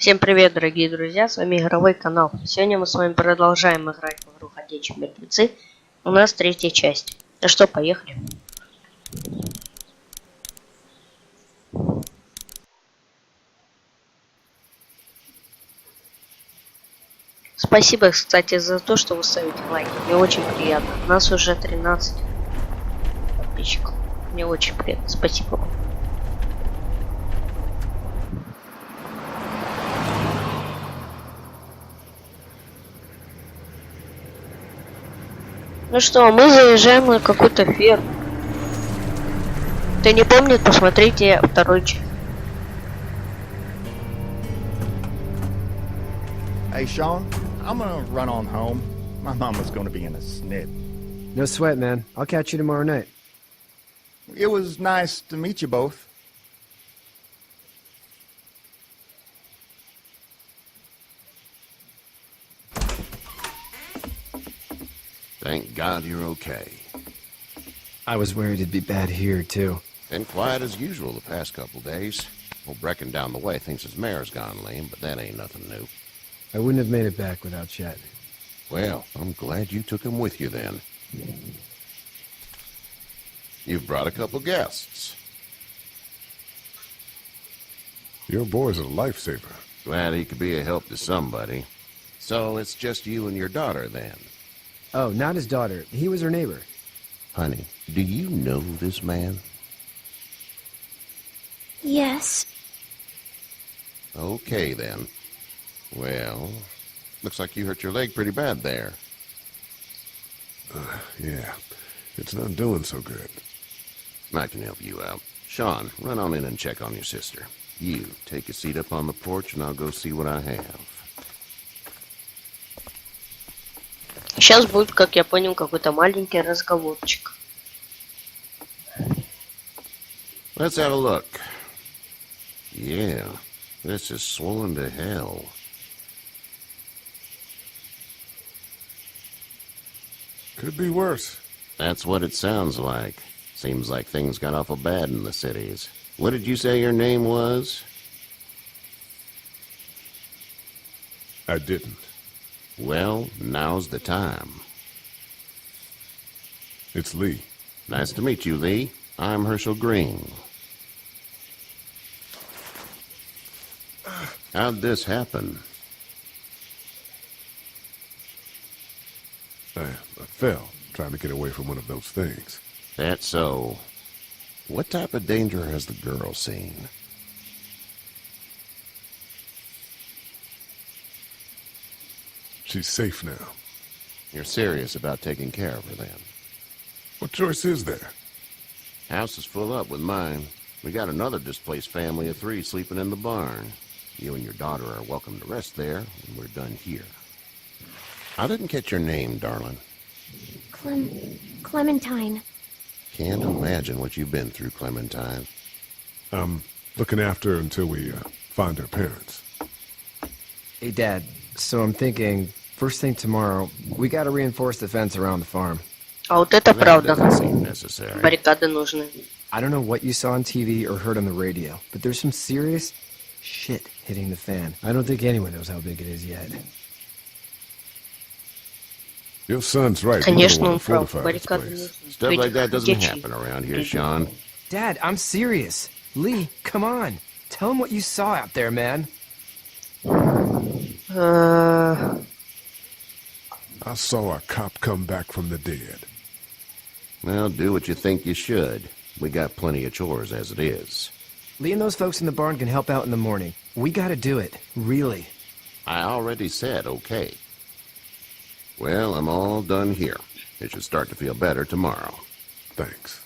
Всем привет, дорогие друзья, с вами игровой канал. Сегодня мы с вами продолжаем играть в игру Ходячие мертвецы. У нас третья часть. Ну что, поехали. Спасибо, кстати, за то, что вы ставите лайки. Мне очень приятно. У нас уже 13 подписчиков. Мне очень приятно. Спасибо вам. Ну что, мы заезжаем на какую-то ферму. Кто не помнит, посмотрите второй часть. Hey, Sean, I'm gonna run on home. My mama's gonna be in a snit. No sweat, man. I'll catch you tomorrow night. It was nice to meet you both. Thank God you're okay. I was worried it'd be bad here, too. Been quiet as usual the past couple days. Old Brecken down the way thinks his mare's gone lame, but that ain't nothing new. I wouldn't have made it back without Chet. Well, I'm glad you took him with you then. You've brought a couple guests. Your boy's a lifesaver. Glad he could be a help to somebody. So it's just you and your daughter then? Oh, not his daughter. He was her neighbor. Honey, do you know this man? Yes. Okay then. Well, looks like you hurt your leg pretty bad there. Yeah, it's not doing so good. I can help you out. Sean, run on in and check on your sister. You, take a seat up on the porch and I'll go see what I have. Сейчас будет, как я понял, какой-то маленький разговорчик. Let's have a look. Yeah, this is swollen to hell. Could be worse. That's what it sounds like. Seems like things got awful bad in the cities. What did you say your name was? I didn't. Well, now's the time. It's Lee. Nice to meet you, Lee. I'm Herschel Green. How'd this happen? I fell, trying to get away from one of those things. That's so. What type of danger has the girl seen? She's safe now. You're serious about taking care of her, then? What choice is there? House is full up with mine. We got another displaced family of 3 sleeping in the barn. You and your daughter are welcome to rest there when we're done here. I didn't catch your name, darling. Clementine. Can't imagine what you've been through, Clementine. I'm looking after her until we find her parents. Hey, Dad. So I'm thinking, first thing tomorrow, we gotta reinforce the fence around the farm. А вот это That правда. doesn't seem necessary. Баррикады нужны. I don't know what you saw on TV or heard on the radio, but there's some serious shit hitting the fan. I don't think anyone knows how big it is yet. Your son's right. Конечно, You он don't прав. want to fortify this Баррикады place. нужны. Stuff like that doesn't Ходячие. happen around here, Sean. Dad, I'm serious. Lee, come on. Tell him what you saw out there, man. I saw a cop come back from the dead. Well, do what you think you should. We got plenty of chores as it is. Lee and those folks in the barn can help out in the morning. We gotta do it. Really. I already said okay. Well, I'm all done here. It should start to feel better tomorrow. Thanks.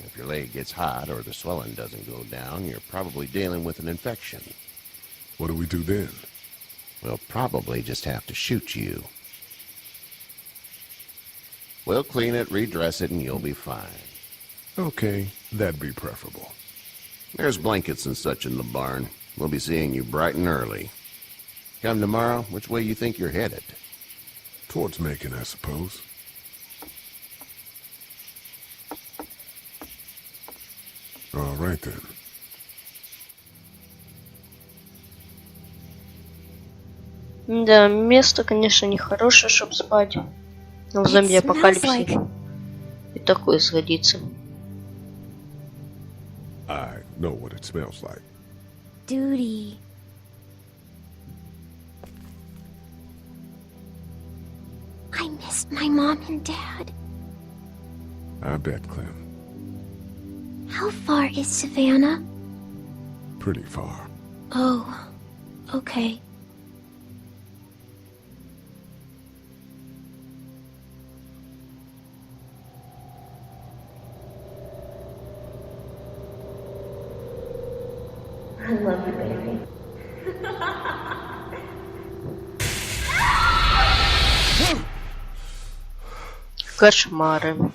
If your leg gets hot or the swelling doesn't go down, you're probably dealing with an infection. What do we do then? We'll probably just have to shoot you. We'll clean it, redress it, and you'll be fine. Okay, that'd be preferable. There's blankets and such in the barn. We'll be seeing you bright and early. Come tomorrow, which way you think you're headed? Towards Macon, I suppose. All right, then. Да, место, конечно, не хорошее, чтобы спать. Но в зомби-апокалипсисе и такое сгодится. I know what it smells like. Duty. I missed my mom and dad. I bet, Clem. How far is Savannah? Pretty far. Oh, okay. I love you, baby. Кошмары.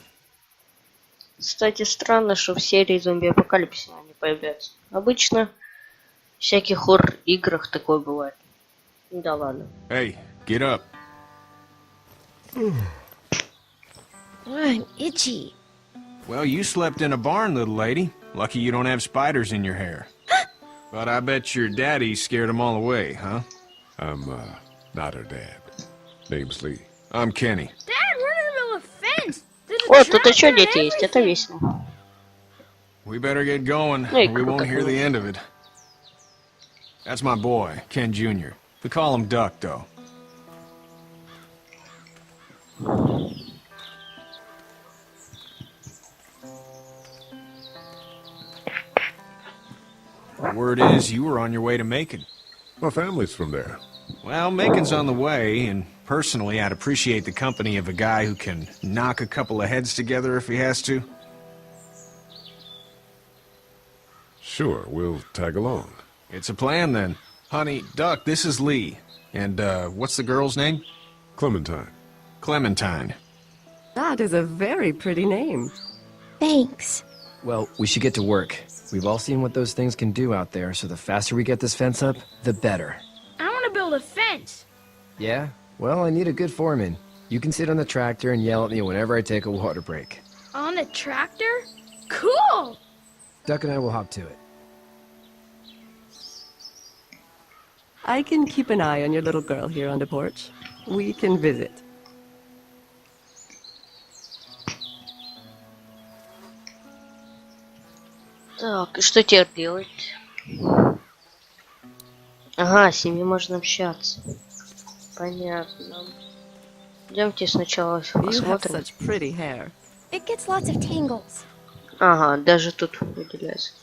Кстати, странно, что в серии зомби-апокалипсиса они появляются. Обычно в всяких хоррор-играх такое бывает. Да ладно. Hey, get up. I'm itchy. Well, you slept in a barn, little lady. Lucky you don't have spiders in your hair. But I bet your daddy scared them all away, huh? I'm, not her dad. Name's Lee. I'm Kenny. Dad, we're in the middle of a fence. О, тут еще дети есть, это весело. We better get going. Hey, We won't hear the end of it. That's my boy, Ken Jr. We call him Duck, though. Word is you were on your way to Macon. My family's from there. Well, Macon's on the way, and personally, I'd appreciate the company of a guy who can knock a couple of heads together if he has to. Sure, we'll tag along. It's a plan, then. Honey, Duck, this is Lee. And, what's the girl's name? Clementine. Clementine. That is a very pretty name. Thanks. Well, we should get to work. We've all seen what those things can do out there, so the faster we get this fence up, the better. I want to build a fence. Yeah? Well, I need a good foreman. You can sit on the tractor and yell at me whenever I take a water break. On the tractor? Cool! Duck and I will hop to it. I can keep an eye on your little girl here on the porch. We can visit. Так, и что теперь делать? Ага, с ними можно общаться. Понятно. Идемте сначала You have посмотрим. such pretty hair. It gets lots of tangles. Ага, даже тут выделяется.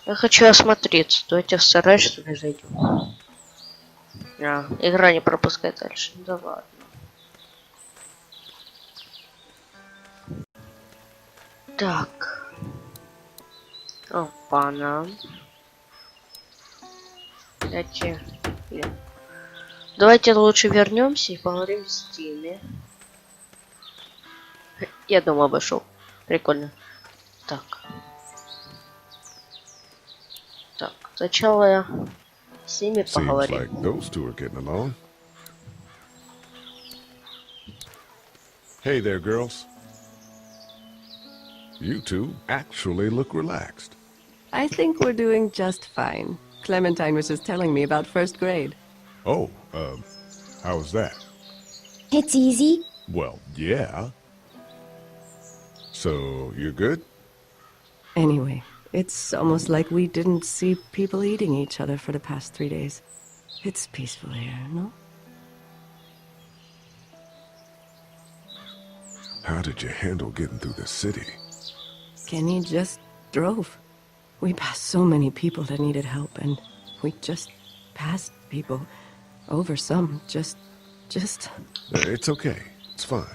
Я хочу осмотреться. Давайте в сарай, что ли, зайдем. А, игра не пропускает дальше. Да ладно. Так. Опа-на. Давайте лучше вернемся и поговорим с Тимми. Я думаю, обошел. Прикольно. Так. Так, сначала я с ними Seems поговорим. like those two are getting along. Hey there, girls. You two actually look relaxed. I think we're doing just fine. Clementine was just telling me about first grade. Oh, how was that? It's easy. Well, yeah. So, you're good? Anyway, it's almost like we didn't see people eating each other for the past 3 days. It's peaceful here, no? How did you handle getting through the city? Kenny just drove. We passed so many people that needed help, and we just passed people. Over some, just... It's okay. It's fine.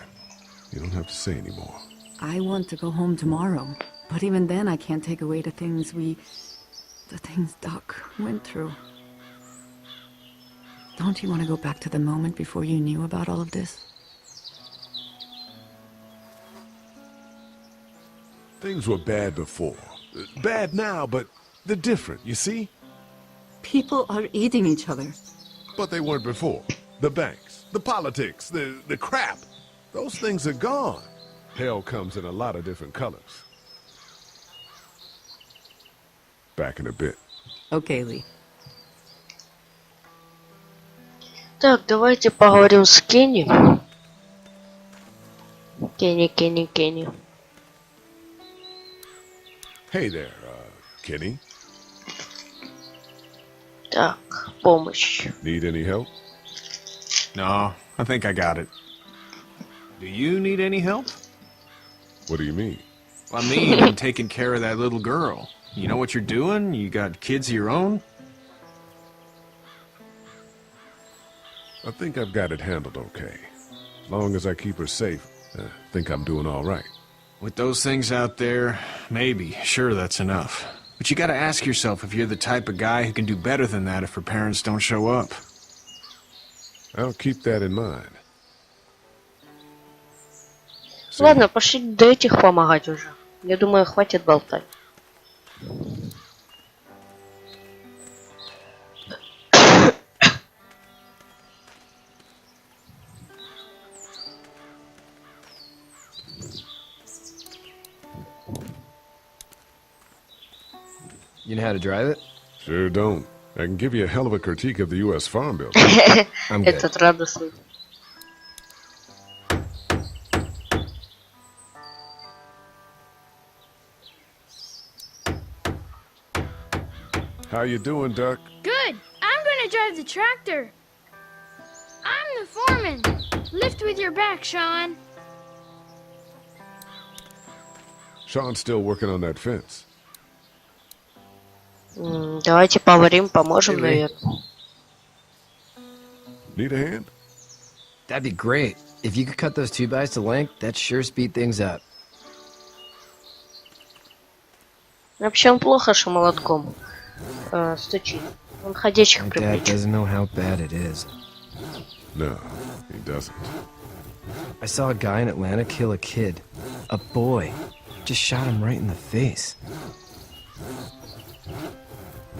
You don't have to say anymore. I want to go home tomorrow, but even then I can't take away the things Doc went through. Don't you want to go back to the moment before you knew about all of this? Things were bad before. Bad now, but they're different, you see? People are eating each other. But they weren't before. The banks, the politics, the crap. Those things are gone. Hell comes in a lot of different colors. Back in a bit. Okay, Lee. Так, давайте поговорим с Кенни. Кенни. Hey there, Kenny. Так, помощь. Need any help? No, I think I got it. Do you need any help? What do you mean? I mean, in taking care of that little girl. You know what you're doing? You got kids of your own? I think I've got it handled okay. As long as I keep her safe, I think I'm doing all right. With those things out there, maybe. Sure, that's enough. But you gotta ask yourself if you're the type of guy who can do better than that if her parents don't show up. I'll keep that in mind. See, Ладно, пошли до этих помогать уже. Я думаю, хватит болтать. You know how to drive it? Sure don't. I can give you a hell of a critique of the U.S. Farm Bill. I'm good. Этот радостный. How you doing, Duck? Good. I'm gonna drive the tractor. I'm the foreman. Lift with your back, Sean. Sean's still working on that fence. Давайте поговорим, поможем, наверное. Need a hand? That'd be great. If you could cut those 2x to length, that'd sure speed things up. Вообще он плохо, что молотком стучит. Он ходячих My dad привлечет. doesn't know how bad it is. No, he doesn't. I saw a guy in Atlanta kill a kid. A boy. Just shot him right in the face.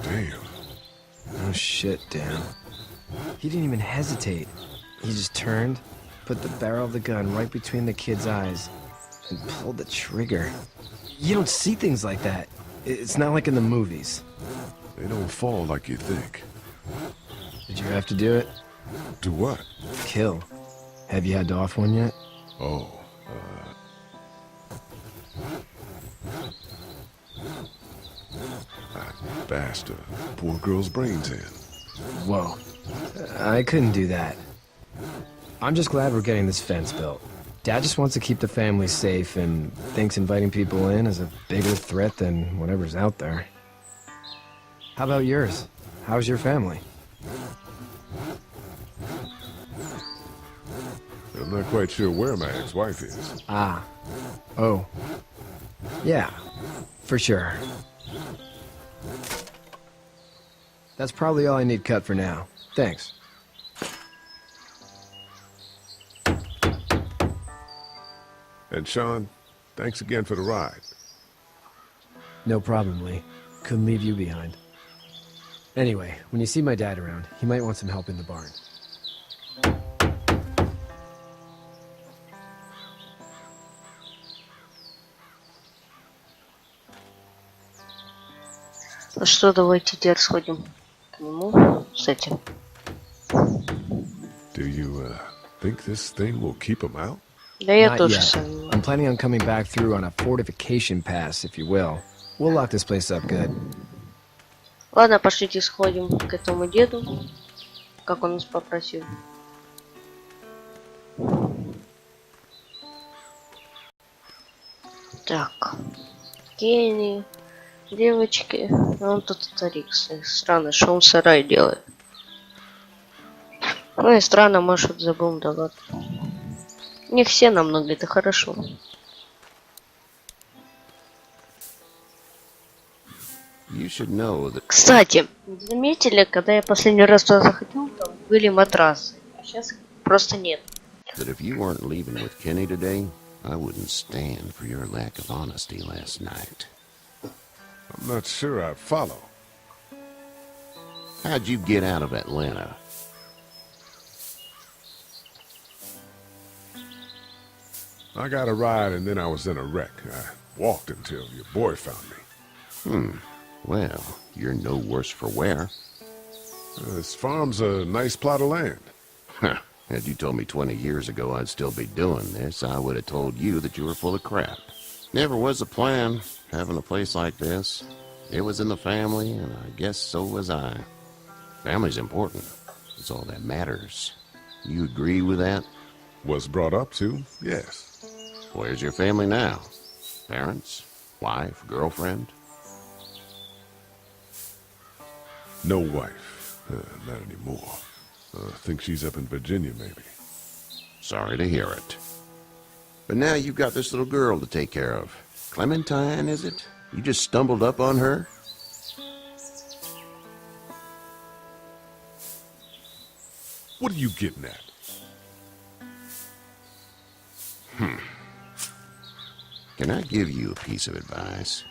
Damn. Oh shit, Dan. He didn't even hesitate. He just turned, put the barrel of the gun right between the kid's eyes, and pulled the trigger. You don't see things like that. It's not like in the movies. They don't fall like you think. Did you have to do it? Do what? Kill. Have you had to off one yet? Oh, I bashed a poor girl's brains in. Whoa. I couldn't do that. I'm just glad we're getting this fence built. Dad just wants to keep the family safe and thinks inviting people in is a bigger threat than whatever's out there. How about yours? How's your family? I'm not quite sure where my ex-wife is. Ah. Oh. Yeah. For sure. That's probably all I need cut for now. Thanks. And Sean, thanks again for the ride. No problem, Lee. Couldn't leave you behind. Anyway, when you see my dad around, he might want some help in the barn. Ну что, давайте теперь сходим к нему с этим. Do you, think this thing will keep him out? Да я Not тоже yet. сомневаюсь. I'm planning on coming back through on a fortification pass, if you will. We'll lock this place up good. Ладно, пошлите сходим к этому деду, как он нас попросил. Так, Кенни, девочки, он тут старик, странно, что он в сарае делает. Ну и странно, может, вот забыл, да ладно. Не все намного, это хорошо. You should know that Кстати, заметили, когда я последний раз туда заходил, там были матрасы, а сейчас их просто нет. if you weren't leaving with Kenny today, I wouldn't stand for your lack of honesty last night. I'm not sure I follow. How'd you get out of Atlanta? I got a ride and then I was in a wreck. I walked until your boy found me. Well, you're no worse for wear. This farm's a nice plot of land. Had you told me 20 years ago I'd still be doing this, I would have told you that you were full of crap. Never was a plan, having a place like this. It was in the family, and I guess so was I. Family's important. It's all that matters. You agree with that? Was brought up to, yes. Where's your family now? Parents? Wife? Girlfriend? No wife. Not anymore. Think she's up in Virginia, maybe. Sorry to hear it. But now you've got this little girl to take care of. Clementine, is it? You just stumbled up on her? What are you getting at? Can I give you a piece of advice?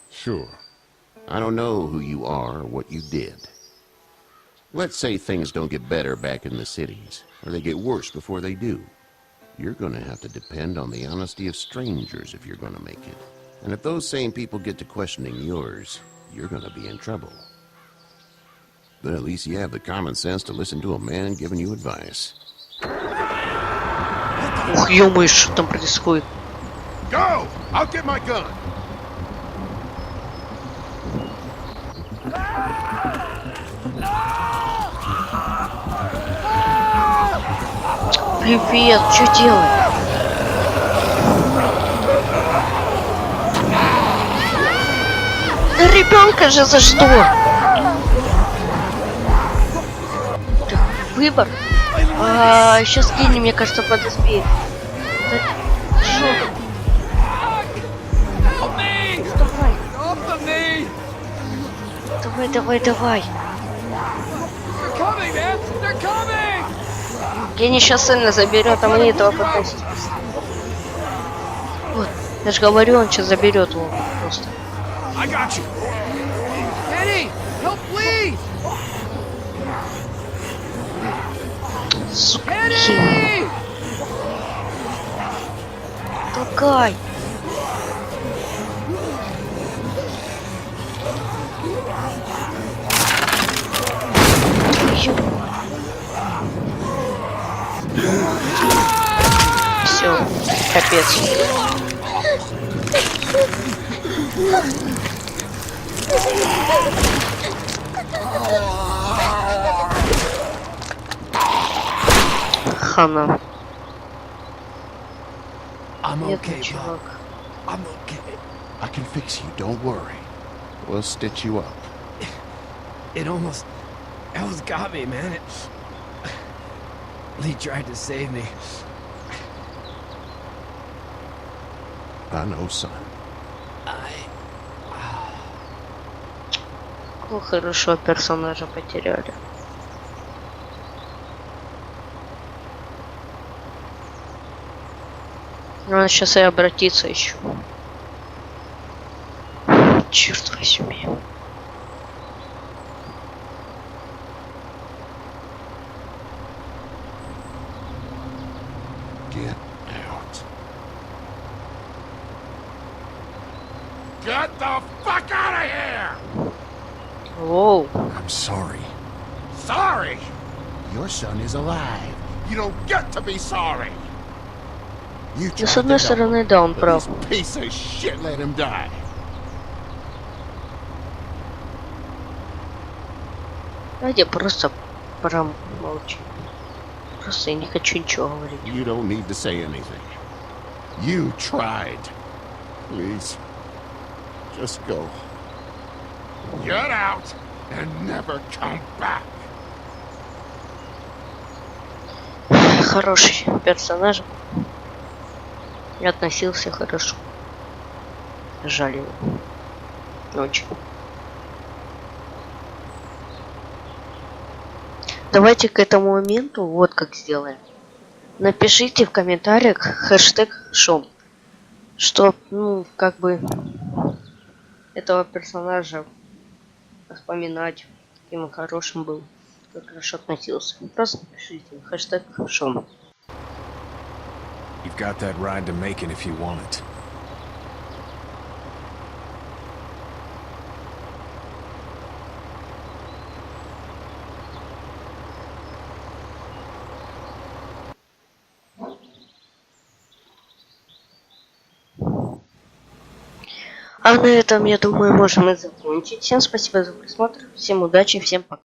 Sure. I don't know who you are or what you did. Let's say things don't get better back in the cities, or they get worse before they do. You're gonna have to depend on the honesty of strangers if you're gonna make it. And if those same people get to questioning yours, you're gonna be in trouble. But at least you have the common sense to listen to a man giving you advice. Ух, ё-моё, что там происходит? Go! I'll get my gun! Привет, что делать? Да ребенка же за что? Так, выбор. Сейчас Кенни, мне кажется, подоспеет. Да, шо? Давай. Давай. Кенни сейчас сына заберет, а мне этого попросить. Вот, я же говорю, он сейчас заберет его просто. Сука, Кенни. Толкай. Все, капец. Хана. Нет, чувак. I'm okay. I can fix you, don't worry. We'll stitch you up. It almost got me, man. Lee tried to save me. I know, son. Какого хорошего персонажа потеряли. Надо сейчас и обратиться еще. Черт возьми. Get out. Get the fuck out of here! Воу. I'm sorry. Sorry! Your son is alive. You don't get to be sorry! You Ну, с одной стороны, да, он прав. Piece of shit, let him die. Давайте просто промолчим. Просто я не хочу ничего говорить. You don't need to say anything. You tried. Please, just go. Get out and never come back! Хороший персонаж. И относился хорошо. Жаль его. Очень. Давайте к этому моменту вот как сделаем. Напишите в комментариях хэштег шум. Что, ну, как бы этого персонажа вспоминать, каким он хорошим был, как хорошо относился. Просто напишите хэштег шум. You've got that ride to Macon if you want it. А на этом, я думаю, можем и закончить. Всем спасибо за просмотр, всем удачи, всем пока.